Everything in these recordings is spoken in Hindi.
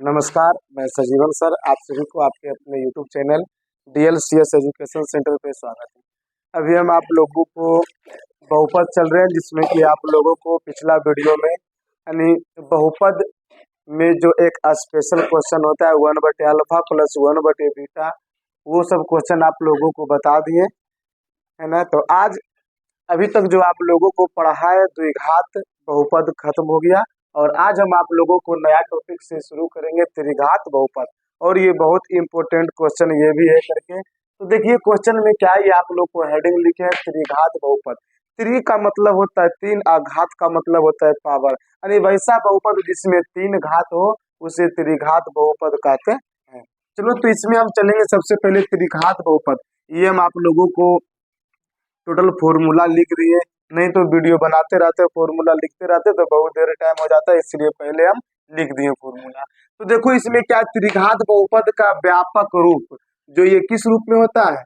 नमस्कार, मैं सजीवन सर। आप सभी को आपके अपने YouTube channel DLCS education centre पे स्वागत है। अभी हम आप लोगों को बहुपद चल रहे हैं, जिसमें कि आप लोगों को पिछला वीडियो में यानी बहुपद में जो एक स्पेशल क्वेश्चन होता है 1/अल्फा प्लस 1/बीटा, वो सब क्वेश्चन आप लोगों को बता दिए है ना। तो आज अभी तक जो आप लोगों को पढ़ा है द्विघात बहुपद खत्म हो गया, और आज हम आप लोगों को नया टॉपिक से शुरू करेंगे त्रिघात बहुपद। और ये बहुत इंपॉर्टेंट क्वेश्चन ये भी है करके। तो देखिए क्वेश्चन में क्या है, ये आप लोग को हेडिंग लिखे है त्रिघात बहुपद। त्रि का मतलब होता है तीन, आघात का मतलब होता है पावर, यानी वैसा बहुपद जिसमें तीन घात हो उसे त्रिघात बहुपद कहते हैं। चलो तो इसमें हम चलेंगे सबसे पहले त्रिघात बहुपद। ये हम आप लोगों को टोटल फॉर्मूला लिख दिए, नहीं तो वीडियो बनाते रहते फॉर्मूला लिखते रहते तो बहुत देर टाइम हो जाता है, इसलिए पहले हम लिख दिए फॉर्मूला। तो देखो इसमें क्या, त्रिघात बहुपद का व्यापक रूप जो ये किस रूप में होता है,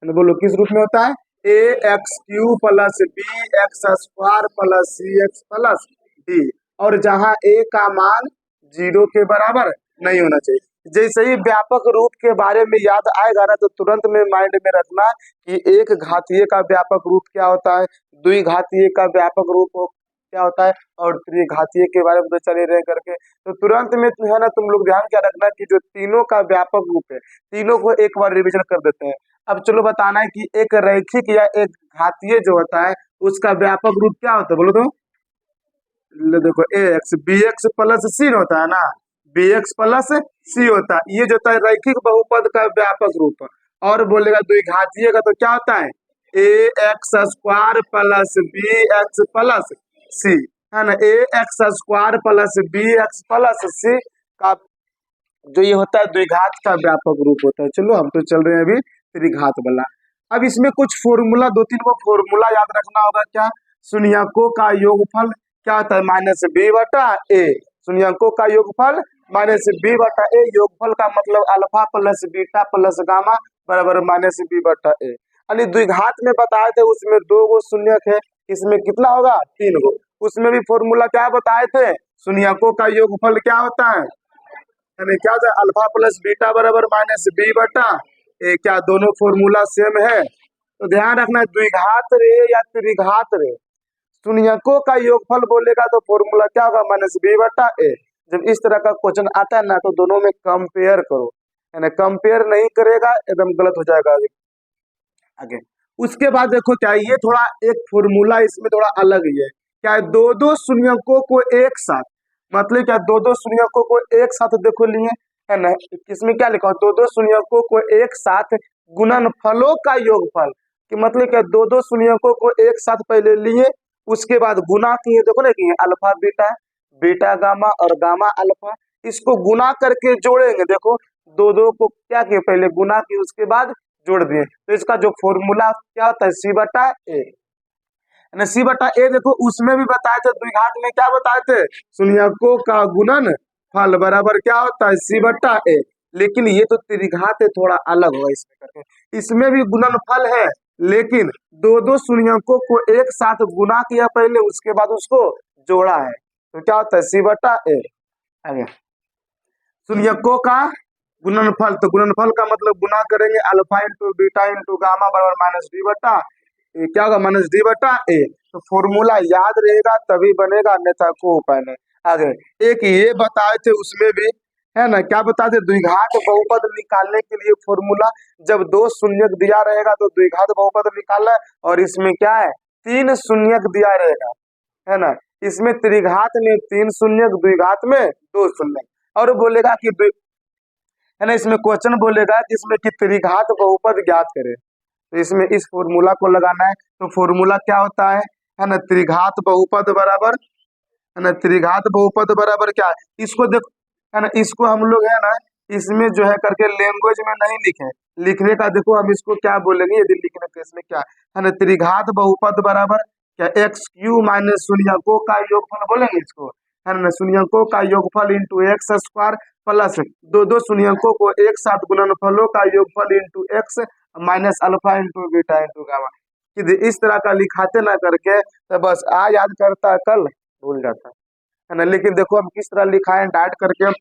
बोलो किस रूप में होता है? AX³ plus BX² plus CX plus D, और जहाँ A का मान 0 के बराबर नहीं होना चाहिए। जैसे ही व्यापक रूप के बारे में याद आएगा ना, तो तुरंत में माइंड में रखना कि एक घातीय का व्यापक रूप क्या होता है, द्विघातीय का व्यापक रूप क्या होता है, और त्रिघातीय के बारे में तो चले रहे करके। तो तुरंत में है ना, तुम लोग ध्यान क्या रखना कि जो तीनों का व्यापक रूप है, तीनों को एक बार रिविजन कर देते हैं। अब चलो बताना है कि एक रैखिक या एक घातीय जो होता है उसका व्यापक रूप क्या होता है, बोलो तो। देखो AX BX प्लस C होता है ना, BX प्लस C होता है, ये जो होता है रैखिक बहुपद का व्यापक रूप। और बोलेगा द्विघातीय का तो क्या होता है, AX² plus BX plus C, है ना। AX² plus BX plus C का जो ये होता है द्विघात का व्यापक रूप होता है। चलो हम तो चल रहे हैं अभी त्रिघात वाला। अब इसमें कुछ फॉर्मूला, दो तीन को फॉर्मूला याद रखना होगा। क्या? शून्यकों का योगफल क्या होता है, -b/a। शून्यकों का योगफल -b/a। योगफल का मतलब alpha plus beta plus gamma बराबर -b/a। यानी द्विघात में बताए थे उसमें 2 गो शून्यक है, इसमें कितना होगा, 3 गो। उसमें भी फॉर्मूला क्या बताए थे, शून्यकों का योगफल क्या होता है, यानी क्या होता है अल्फा प्लस बीटा बराबर -b/a। क्या दोनों फॉर्मूला सेम है? तो ध्यान रखना, द्विघात रे या त्रिघात रे, शून्यकों का योगफल बोलेगा तो फॉर्मूला क्या होगा, -b/a। जब इस तरह का क्वेश्चन आता है ना, तो दोनों में कंपेयर करो, यानी कंपेयर नहीं करेगा एकदम गलत हो जाएगा आगे। उसके बाद देखो क्या, ये थोड़ा एक फॉर्मूला इसमें थोड़ा अलग ही है। क्या है, दो दो शून्यकों को एक साथ, मतलब क्या, दो दो शून्यकों को एक साथ देखो लिए, है ना। इसमें क्या लिखा, दो दो शून्यकों को एक साथ गुणनफलों का योगफल, कि मतलब क्या, दो दो शून्यकों को एक साथ पहले लिए, उसके बाद गुना किए, देखो ना कि अल्फा बीटा, बीटा गामा और गामा अल्फा, इसको गुना करके जोड़ेंगे। देखो दो दो को क्या किए, पहले गुना किए उसके बाद जोड़ दिए, तो इसका जो फॉर्मूला क्या होता है, C/A। C/A देखो उसमें भी बताए थे, द्विघात में क्या बताए थे, शून्यकों का गुणन फल बराबर क्या होता है, C/A। लेकिन ये तो त्रिघात है, थोड़ा अलग होगा इसमें करके। इसमें भी गुणनफल है, लेकिन दो दो शून्यकों को एक साथ गुना किया पहले, उसके बाद उसको जोड़ा है, तो क्या होता है, C/A। आगे शून्यकों का गुणनफल, तो गुणनफल का मतलब गुना करेंगे, alpha into beta into gamma बराबर -d/a। क्या होगा, -d/a। तो फॉर्मूला याद रहेगा तभी बनेगा, अन्यथा को उपाय नहीं। आगे एक ये बताए थे उसमें भी, है ना, क्या बताए थे, द्विघात बहुपद निकालने के लिए फॉर्मूला, जब 2 शून्यक दिया रहेगा तो द्विघात बहुपद निकालना है, और इसमें क्या है, 3 शून्यक दिया रहेगा, है ना। इसमें त्रिघात में 3 शून्यक, द्विघात में 2 शून्यक। और बोलेगा कि है ना, इसमें क्वेश्चन बोलेगा जिसमें कि त्रिघात बहुपद ज्ञात करें, तो इसमें इस फॉर्मूला को लगाना है। तो फॉर्मूला क्या होता है ना, त्रिघात बहुपद बराबर, है ना, त्रिघात बहुपद बराबर क्या है, इसको देखो, है ना, इसको हम लोग है ना, इसमें जो है करके लैंग्वेज में नहीं लिखे, लिखने का देखो हम इसको क्या बोलेंगे यदि लिखने के, इसमें क्या है ना, त्रिघात बहुपद बराबर क्या, x³ माइनस शून्यकों का योगफल बोलेंगे इसको, है ना, शून्यकों का योगफल इंटू x² प्लस दो दो शून्यकों को एक साथ गुणनफलों का योगफल into x minus alpha into beta into gamma. इस तरह का लिखाते ना करके, तो बस आज याद करता है कल भूल जाता है ना। लेकिन देखो हम किस तरह लिखाएं, डायरेक्ट करके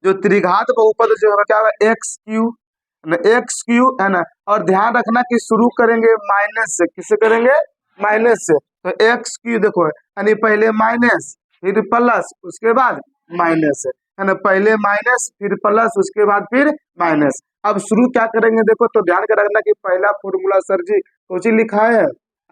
जो त्रिघात बहुपद जो होगा क्या होगा एक्स क्यू, एक्स क्यू है ना। और ध्यान रखना कि शुरू करेंगे माइनस से, किससे करेंगे माइनस से। तो एक्स क्यू देखो यानी पहले माइनस फिर प्लस उसके बाद माइनस है ना, पहले माइनस फिर प्लस उसके बाद फिर माइनस। अब शुरू क्या करेंगे देखो, तो ध्यान कर रखना कि पहला फॉर्मूला सर जी कुछ लिखा है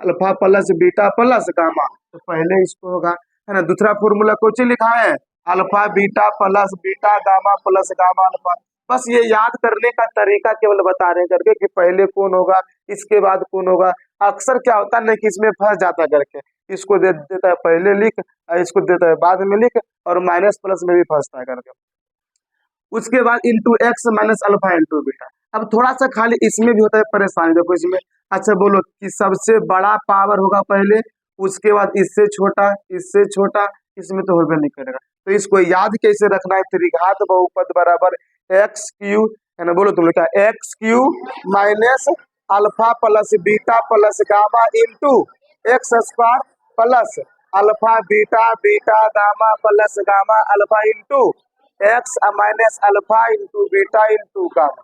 alpha plus beta plus gamma, तो पहले इसको होगा है ना। दूसरा फॉर्मूला कुछ लिखा है alpha beta gamma plus gamma alpha. बस ये याद करने का तरीका केवल बता रहे हैं करके कि पहले कौन होगा इसके बाद कौन होगा। अक्सर क्या होता है ना कि इसमें फंस जाता है करके, इसको दे देता है पहले लिख, इसको देता है बाद में लिख, और माइनस प्लस में भी फंसता है करके। उसके बाद into x minus alpha into beta. अब थोड़ा सा खाली इसमें भी होता है परेशानी, देखो इसमें। अच्छा बोलो कि सबसे बड़ा पावर होगा पहले, उसके बाद इससे छोटा, इससे छोटा, इसमें तो होगा नहीं करेगा। तो इसको याद कैसे रखना है, त्रिघात बहुपद बराबर एक्स क्यू है ना, बोलो तुम लोग क्या x Q minus alpha plus beta plus gamma into x square plus alpha beta beta gamma plus gamma alpha into x minus alpha into beta into gamma.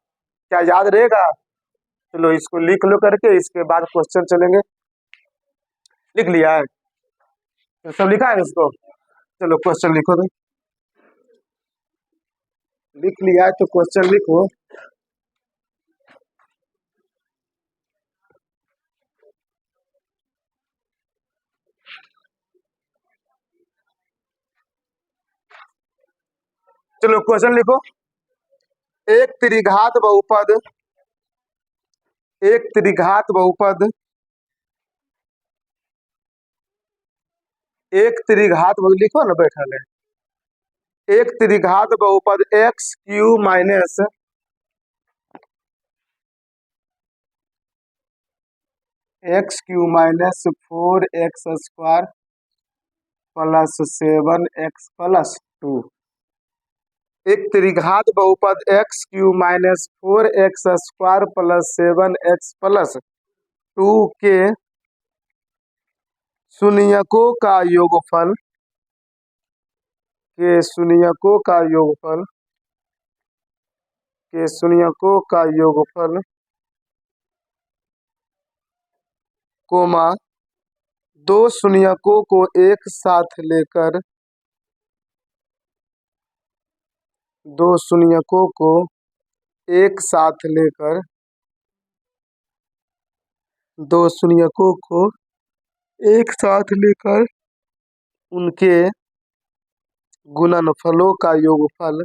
क्या याद रहेगा? चलो इसको लिख लो करके, इसके बाद क्वेश्चन चलेंगे। लिख लिया है तो सब लिखा है इसको, चलो क्वेश्चन लिखो। तो लिख लिया है तो क्वेश्चन लिखो। चलो क्वेश्चन लिखो। एक त्रिघात बहुपद, एक त्रिघात बहुपद, एक त्रिघात बहुपद लिखो ना बैठा ले। एक त्रिघात बहुपद x Q minus x Q minus 4x square plus 7x plus 2। एक त्रिघात बहुपद x Q minus 4x square plus 7x plus 2 के शून्यकों का योगफल, के शून्यकों का योगफल, के शून्यकों का योगफल कोमा दो शून्यकों को एक साथ लेकर, दो शून्यकों को एक साथ लेकर, दो शून्यकों को एक साथ लेकर उनके गुणनफलों का योगफल,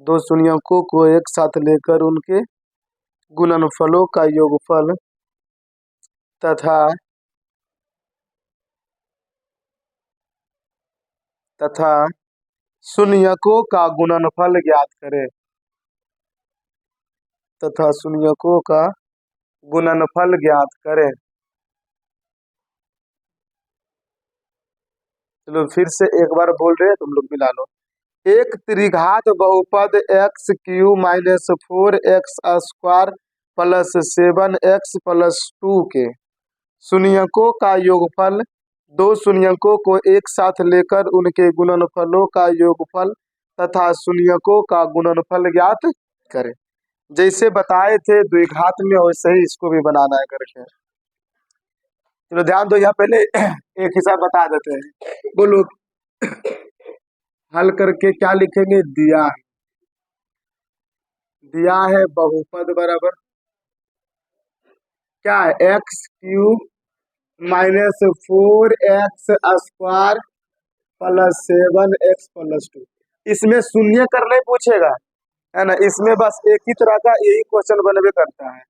दो शून्यकों को एक साथ लेकर उनके गुणनफलों का योगफल तथा तथा शून्यकों का गुणनफल ज्ञात करें, तथा शून्यकों का गुणनफल ज्ञात करें। चलो फिर से एक बार बोल रहे हैं, तुम लोग मिला लो। एक त्रिघात बहुपद x Q minus 4x square plus 7x plus 2 के शून्यकों का योगफल, दो शून्यकों को एक साथ लेकर उनके गुणनफलों का योगफल तथा शून्यकों का गुणनफल ज्ञात करें। जैसे बताए थे द्विघात में वैसे ही इसको भी बनाना है करके। चलो ध्यान दो, यहाँ पहले एक हिसाब बता देते हैं। बोलो हल करके क्या लिखेंगे, दिया है, दिया है बहुपद बराबर क्या है x Q minus 4x square plus 7x plus 2। इसमें शून्य करने पूछेगा है ना, इसमें बस एक ही तरह का यही क्वेश्चन बनवे करता है।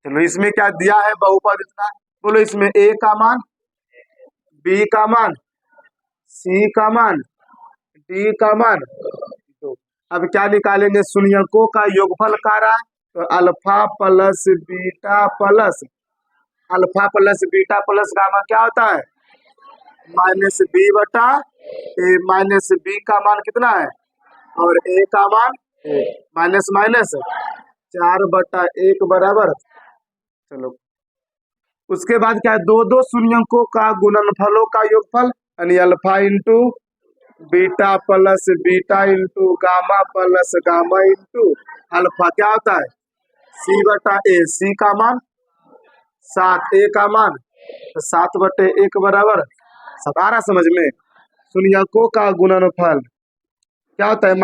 चलो इसमें क्या दिया है बहुपद इतना, बोलो इसमें a का मान, b का मान, c का मान, d का मान। तो अब क्या निकालेंगे, शून्यकों का योगफल का रहा है, तो alpha plus beta plus, alpha plus beta plus gamma क्या होता है माइनस बी बटा ए, माइनस बी का मान कितना है और ए का मान माइनस माइनस 4/1 बराबर। चलो उसके बाद क्या है, दो दो शून्यकों का गुणनफलों का योगफल यानी alpha into beta plus beta into gamma plus gamma into alpha क्या होता है? सी बटा ए। सी का मान 7, ए का मान तो 7/1 बराबर 17 समझ में। शून्यकों का गुणनफल क्या होता है? -d/a।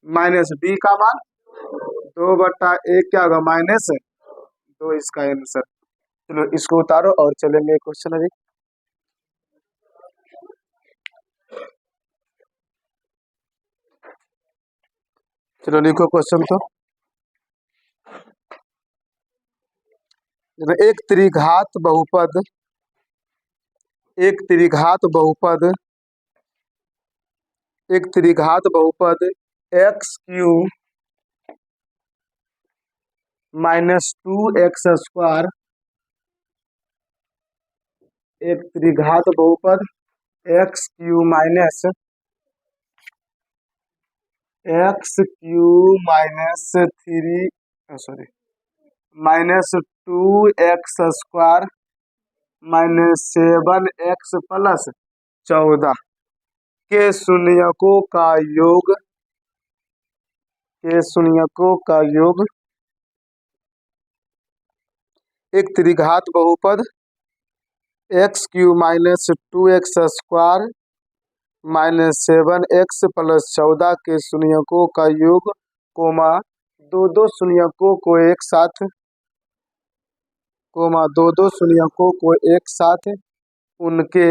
माइनस डी का मान 2/1 क्या होगा? -2। इसका आंसर। चलो इसको उतारो और चलेंगे क्वेश्चन अभी। चलो लिखो क्वेश्चन तो। एक त्रिघात बहुपद, एक त्रिघात बहुपद, एक त्रिघात बहुपद x³ -2x², एक त्रिघात बहुपद x³ -2x² -7x + 14 के शून्यकों का योग, के शून्यकों का योग। एक त्रिघात बहुपद x³ -2x² -7x + 14 के शून्यकों का योग, कोमा दो शून्यकों को एक साथ, कोमा दो शून्यकों को एक साथ उनके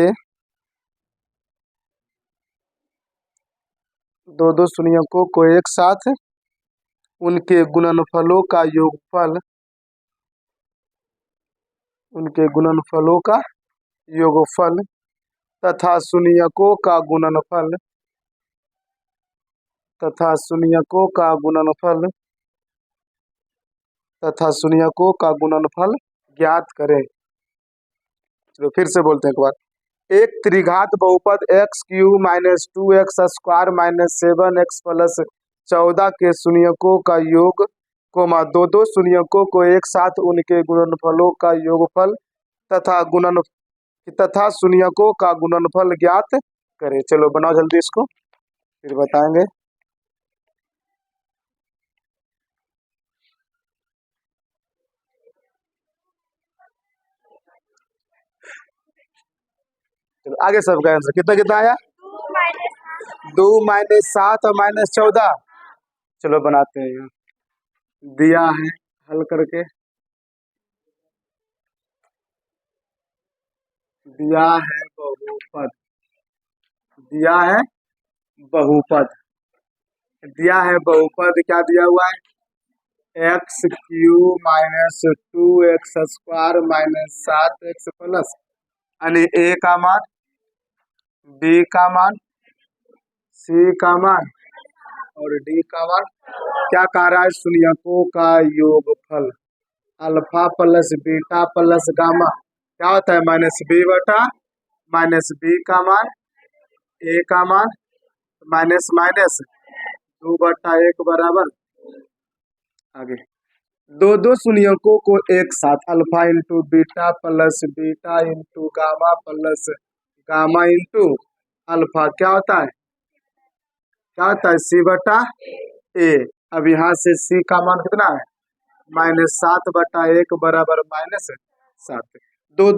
दो शून्यकों को एक साथ उनके गुणनफलों का योगफल, उनके गुणनफलों का योगफल तथा शून्यकों का गुणनफल, तथा शून्यकों का गुणनफल, तथा शून्यकों का गुणनफल ज्ञात करें। चलो फिर से बोलते हैं एक बार। एक त्रिघात बहुपद x³ -2x² -7x + 14 के शून्यकों का योग, कोमा दो शून्यकों को एक साथ उनके गुणनफलों का योगफल तथा शून्यकों का गुणनफल ज्ञात करें। चलो बनाओ जल्दी इसको, फिर बताएंगे। चलो आगे सबका आंसर कितना कितना आया? 2 -7 और -14। चलो बनाते हैं यहाँ, दिया है हल करके, दिया है बहुपद, दिया है बहुपद, दिया है बहुपद। क्या दिया हुआ है? x³ -2x² -7x प्लस यानी a का मान, b का मान, c का मान और d का मान। क्या कह रहा है? शून्यकों का योगफल alpha plus beta plus gamma क्या होता है? -b का मान, a का मान माइनस माइनस 2/1 बराबर। आगे दो शून्यकों को एक साथ alpha into beta plus beta into gamma plus gamma into alpha क्या होता है? क्या होता है? c/a। अब यहाँ से c का मान कितना है? -7/1 बराबर -7। दो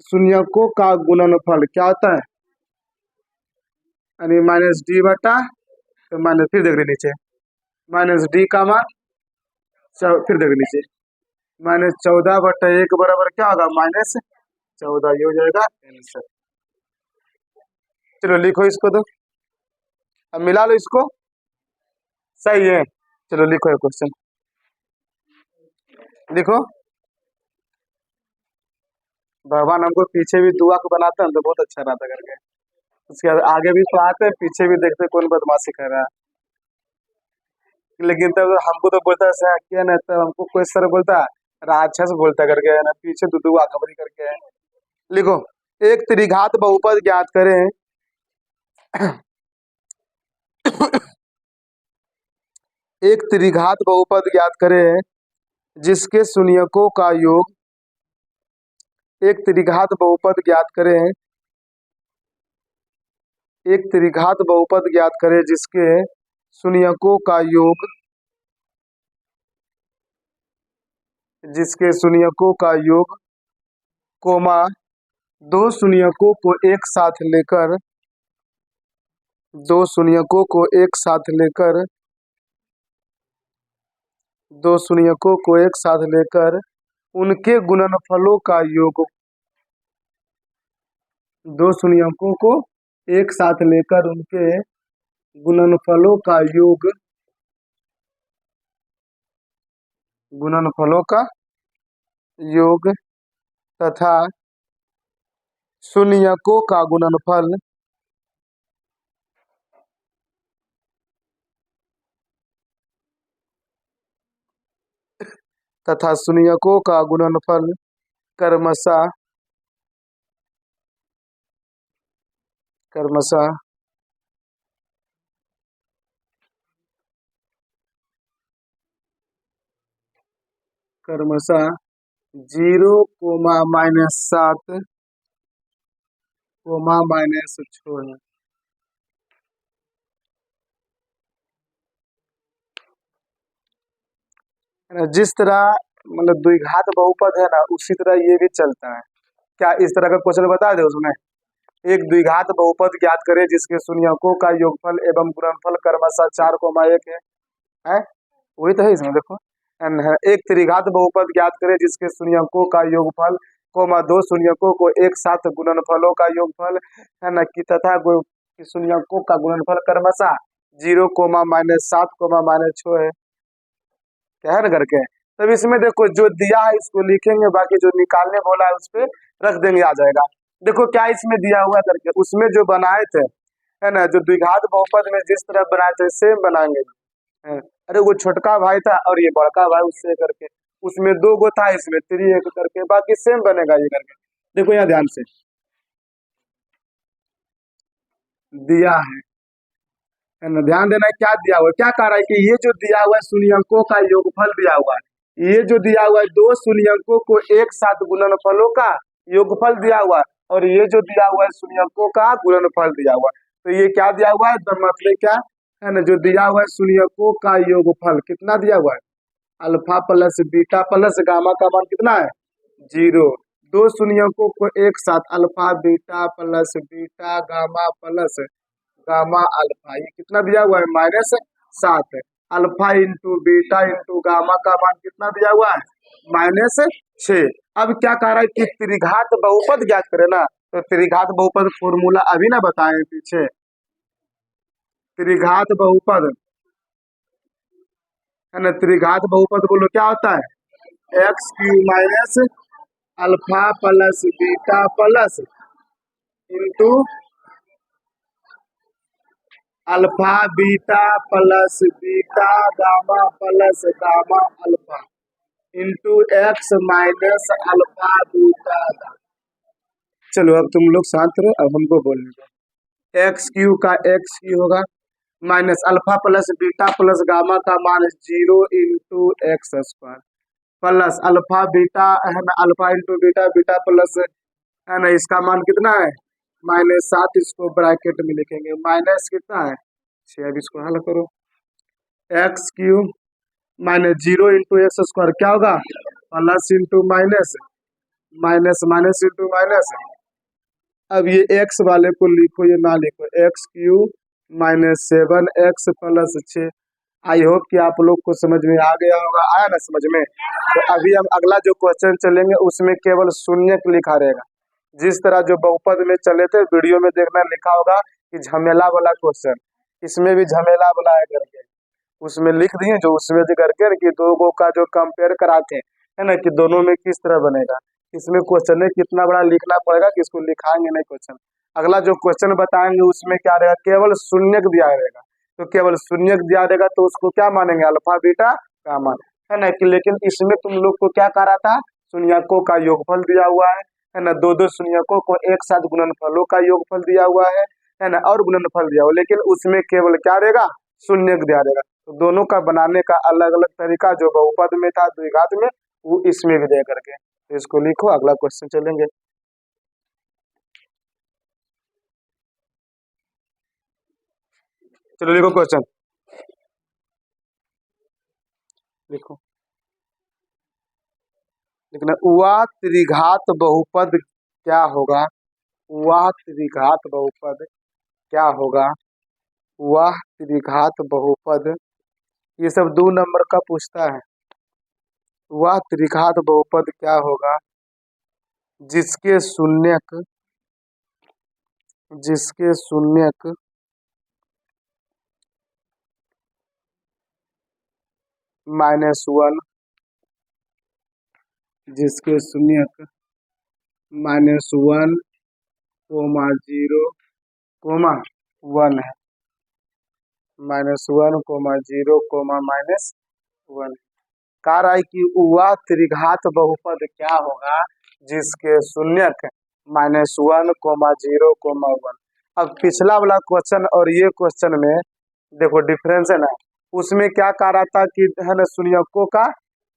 शून्यकों का गुणनफल क्या होता है? यानी -d/, तो माइनस फिर देख नीचे -d का मान, फिर देख नीचे -14/1 बराबर क्या होगा? -14। ये हो जाएगा आंसर। चलो लिखो इसको तो, अब मिला लो इसको, सही है। चलो लिखो ये क्वेश्चन, लिखो। भगवान हमको पीछे भी दुआ को बनाते हैं तो बहुत अच्छा रहता करके, उसके बाद आगे भी तो आते हैं, पीछे भी देखते कौन बदमाशी कर रहा है। लेकिन तब हमको तो बोलता है क्या ना, तब हमको कोई सर बोलता है राक्षस बोलता करके है ना, पीछे दुआ खबरी करके है। लिखो, एक त्रिघात बहुपद ज्ञात करें। एक त्रिघात बहुपद ज्ञात करें जिसके शून्यकों का योग, एक त्रिघात बहुपद ज्ञात करें एक त्रिघात बहुपद ज्ञात करें जिसके शून्यकों का योग कोमा दो शून्यकों को एक साथ लेकर दो शून्यकों को एक साथ लेकर दो शून्यकों को एक साथ लेकर उनके गुणनफलों का योग दो शून्यकों को एक साथ लेकर उनके गुणनफलों का योग गुणनफलों का योग तथा शून्यकों का गुणनफल क्रमशः क्रमशः 0, -7, -6 है। जिस तरह मतलब द्विघात बहुपद है ना, उसी तरह ये भी चलता है। क्या इस तरह का क्वेश्चन बता दे उसमें, एक द्विघात बहुपद ज्ञात करें जिसके शून्यकों का योगफल एवं गुणनफल क्रमशः 4, 1 है। वही तो है इसमें, देखो एन है। एक त्रिघात बहुपद ज्ञात करें जिसके शून्यकों का योगफल दो शून्यकों को एक साथ गुणनफलों का योगफल है ना कि तथा शून्यकों का गुणनफल क्रमशः 0, -7, -6 है। क्या है ना करके। तब इसमें देखो जो दिया है इसको लिखेंगे, बाकी जो निकालने बोला है उस पर रख देंगे, आ जाएगा। देखो क्या इसमें दिया हुआ करके, उसमें जो बनाए थे है ना, जो द्विघात बहुपद में जिस तरह बनाए थे सेम बनाएंगे। है। अरे वो छोटका भाई था और ये बड़का भाई उससे करके, उसमें 2 गो था, इसमें 3 एक करके, बाकी सेम बनेगा ये करके। देखो यहाँ ध्यान से दिया है ना, ध्यान देना है क्या दिया हुआ है। क्या कह रहा है कि ये जो दिया हुआ है शून्यकों का योगफल दिया हुआ है, ये जो दिया हुआ है दो शून्यकों को एक साथ गुणनफलों का योगफल दिया हुआ है, और ये जो दिया हुआ है शून्यकों का गुणनफल दिया हुआ है। तो ये क्या दिया हुआ है, तो मतलब क्या है ना, जो दिया हुआ है शून्यकों का योगफल कितना दिया हुआ है, alpha plus beta plus gamma का मान कितना है, 0। दो शून्यकों को एक साथ alpha beta plus beta gamma plus gamma alpha, ये कितना दिया हुआ है, -7। Alpha into beta into gamma का मान कितना दिया हुआ है, -6। अब क्या कह रहा है कि त्रिघात बहुपद ज्ञात करे ना, तो त्रिघात बहुपद फॉर्मूला अभी ना बताए पीछे। त्रिघात बहुपद है ना, त्रिघात बहुपद बोलो क्या होता है, x³ minus alpha plus beta plus into alpha beta plus beta gamma plus gamma alpha into x minus alpha beta. चलो अब तुम लोग शांत रहो, अब हमको बोलने दो। x³ का x³ होगा minus alpha plus beta plus gamma का मान 0 into x² plus alpha beta है ना, alpha into beta beta plus है ना, इसका मान कितना है, -7। इसको ब्रैकेट में लिखेंगे, माइनस कितना है 6। अब इसको हल करो, x³ माइनस 0 इंटू x² क्या होगा, plus into minus minus minus into minus. अब ये x वाले को लिखो, ये ना लिखो, x³ minus 7x plus 6। I hope कि आप लोग को समझ में आ गया होगा, आया ना समझ में। तो अभी हम अगला जो क्वेश्चन चलेंगे उसमें केवल शून्यक लिखा रहेगा, जिस तरह जो बहुपद में चले थे वीडियो में देखना लिखा होगा कि झमेला वाला क्वेश्चन, इसमें भी झमेला वाला है करके, उसमें लिख दिए जो उसमें भी करके कि दो गो का जो कंपेयर कराते है ना, कि दोनों में किस तरह बनेगा। इसमें क्वेश्चन है कितना बड़ा लिखना पड़ेगा कि इसको लिखाएंगे नहीं क्वेश्चन। अगला जो क्वेश्चन बताएंगे उसमें क्या रहेगा, केवल शून्यक दिया रहेगा। तो केवल शून्यक दिया रहेगा तो उसको क्या मानेंगे, अल्फा बीटा गामा है ना कि। लेकिन इसमें तुम लोग को क्या कह रहा था, शून्यकों का योगफल दिया हुआ है ना, दो दो शून्यकों को एक साथ गुणनफलों का योगफल दिया हुआ है ना, और गुणनफल दिया हुआ, लेकिन उसमें केवल क्या रहेगा, शून्यक दिया रहेगा। तो दोनों का बनाने का अलग अलग तरीका जो बहुपद में था द्विघात में, वो इसमें भी दे करके। तो इसको लिखो, अगला क्वेश्चन चलेंगे। चलो लिखो क्वेश्चन, लिखो, लिखना, वह त्रिघात बहुपद क्या होगा, वह त्रिघात बहुपद क्या होगा, वह त्रिघात बहुपद, ये सब 2 नंबर का पूछता है। वह त्रिघात बहुपद क्या होगा जिसके शून्यक, जिसके शून्यक -1, जिसके शून्यक -1, -0, -1 है, -1, -0, -1। कह रहा है कि वह त्रिघात बहुपद क्या होगा जिसके शून्यक -1, -0, -1। अब पिछला वाला क्वेश्चन और ये क्वेश्चन में देखो डिफरेंस है ना। उसमें क्या कह रहा था कि है ना, शून्यकों का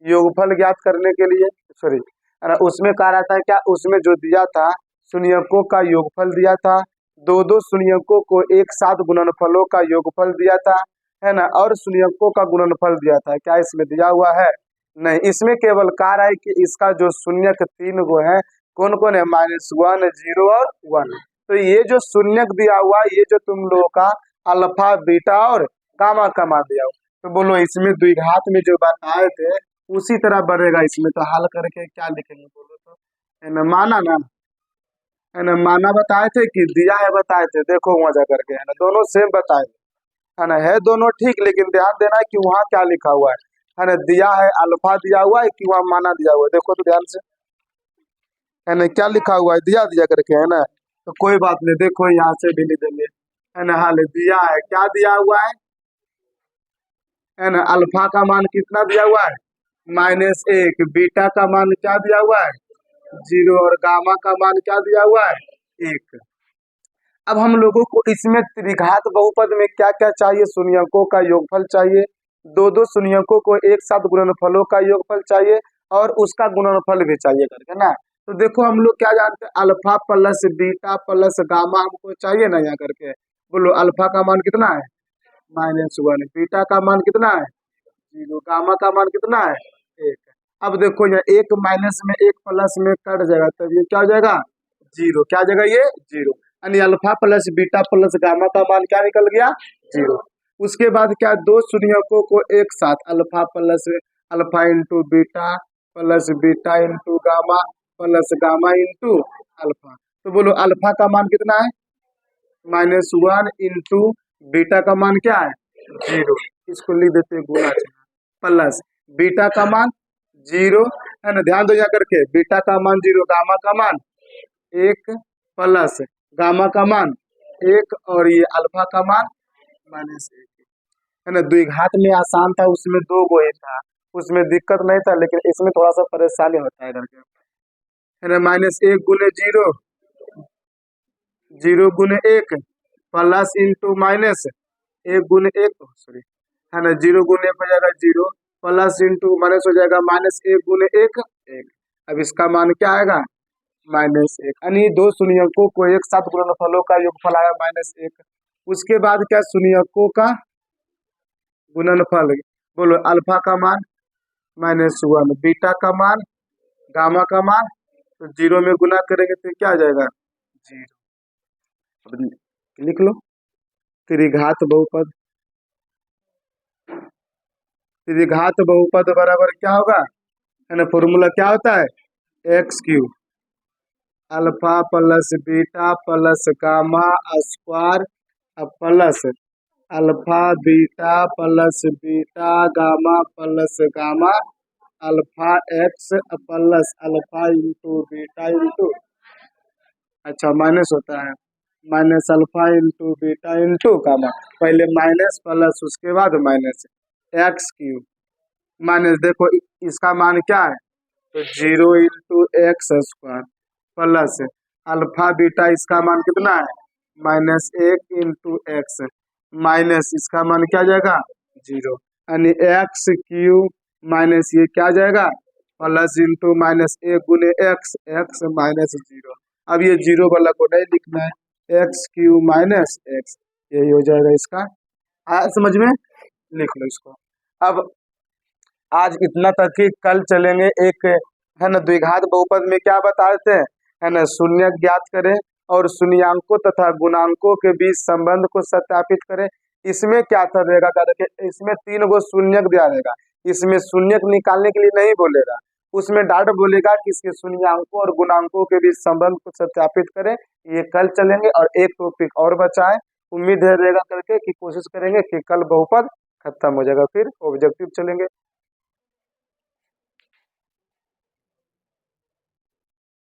योगफल ज्ञात करने के लिए, सॉरी, है ना, उसमें कह रहा था क्या, उसमें जो दिया था शून्यकों का योगफल दिया था, दो दो शून्यकों को एक साथ गुणनफलों का योगफल दिया था, है ना, और शून्यकों का गुणनफल दिया था। क्या इसमें दिया हुआ है? नहीं, इसमें केवल कह रहा है कि इसका जो शून्यक 3 गो है, कौन कौन है, -1, 0 और 1। तो ये जो शून्यक दिया हुआ, ये जो तुम लोगों का अल्फा, बीटा और गामा का मान दिया हुआ, तो बोलो इसमें द्विघात में जो बताए थे उसी तरह बनेगा इसमें, तो हल करके क्या लिखेंगे बोलो तो, है ना, माना ना, है ना, माना बताए थे कि दिया है बताए थे, देखो वहां जा करके, है ना, दोनों सेम बताए, है ना, है दोनों ठीक, लेकिन ध्यान देना है कि वहाँ क्या लिखा हुआ है ना, दिया है अल्फा दिया हुआ है कि वहाँ माना दिया हुआ है, देखो तो ध्यान से, है ना, क्या लिखा हुआ है, दिया दिया करके, है ना, तो कोई बात नहीं, देखो यहाँ से भी लिख देंगे, है ना, हाल दिया है, क्या दिया हुआ है ना, अल्फा का मान कितना दिया हुआ है, -1, बीटा का मान क्या दिया हुआ है, 0, और गामा का मान क्या दिया हुआ है, 1। अब हम लोगों को इसमें त्रिघात बहुपद में क्या क्या चाहिए, शून्यकों का योगफल चाहिए, दो दो शून्यकों को एक साथ गुणनफलों का योगफल चाहिए, और उसका गुणनफल भी चाहिए करके ना। तो देखो हम लोग क्या जानते हैं, alpha plus beta plus gamma हमको चाहिए ना, यहाँ करके बोलो अल्फा का मान कितना है, -1, बीटा का मान कितना है, 0, गामा का मान कितना है, 1। अब देखो यहाँ एक माइनस में एक प्लस में कट जाएगा, तब ये क्या हो जाएगा, 0, क्या हो जाएगा ये 0, यानी alpha plus beta plus gamma का मान क्या निकल गया, 0। उसके बाद क्या, दो शून्यकों को एक साथ alpha plus alpha into beta plus beta into gamma plus gamma into alpha, तो बोलो अल्फा का मान कितना है, -1 इंटू बीटा का मान क्या है, 0, इसको लिख देते हैं गुना प्लस बीटा का मान 0, है ना, ध्यान दो यहाँ करके, बीटा का मान 0, गामा का मान 1 प्लस गामा का मान 1, और ये अल्फा का मान -1, है ना। द्विघात में आसान था, उसमें 2 गो ही था, उसमें दिक्कत नहीं था, लेकिन इसमें थोड़ा सा परेशानी होता है करके, है ना, -1 गुने 0, 0 गुने 1 प्लस इंटू माइनस 1 गुने 1, सॉरी, है ना, 0 गुने 1 हो जाएगा 0 प्लस इंटू माइनस हो जाएगा -1 गुने 1, 1। अब इसका मान क्या आएगा, -1, यानी दो शून्यकों को एक साथ गुणनफलों का योगफल आया -1। उसके बाद क्या, शून्यकों का गुणनफल, बोलो अल्फा का मान -1, बीटा का मान, गामा का मान, तो 0 में गुना करेंगे तो क्या आ जाएगा, 0। अब लिख लो त्रिघात बहुपद, त्रिघात बहुपद बराबर क्या होगा, है ना, फॉर्मूला क्या होता है, x³ alpha plus beta plus gamma square plus alpha beta plus beta gamma plus gamma alpha x plus alpha into beta into, अच्छा माइनस होता है, minus alpha into beta into gamma, पहले माइनस प्लस उसके बाद माइनस, x³ माइनस, देखो इसका मान क्या है, तो 0 into x square plus alpha beta, इसका मान कितना है, -1 इंटू एक्स, माइनस इसका मान क्या जाएगा, 0, यानी x³ माइनस ये क्या जाएगा, प्लस इंटू माइनस 1 गुने एक्स, एक्स -0। अब ये 0 वाला को नहीं लिखना है, x³ माइनस एक्स, यही हो जाएगा इसका आया समझ में? लिख लो इसको। अब आज इतना तक ही, कल चलेंगे एक, है ना, द्विघात बहुपद में क्या बताते हैं, है ना, शून्य ज्ञात करें और शून्यांकों तथा गुणांकों के बीच संबंध को सत्यापित करें। इसमें क्या था रहेगा, क्या देखिए, इसमें 3 गो शून्यक दिया रहेगा, इसमें शून्यक निकालने के लिए नहीं बोलेगा, उसमें डायरेक्ट बोलेगा कि इसके शून्यांकों और गुणांकों के बीच संबंध को सत्यापित करें। ये कल चलेंगे और एक टॉपिक और बचा है, उम्मीद है रहेगा करके कि कोशिश करेंगे कि कल बहुपद खत्म हो जाएगा, फिर ऑब्जेक्टिव चलेंगे।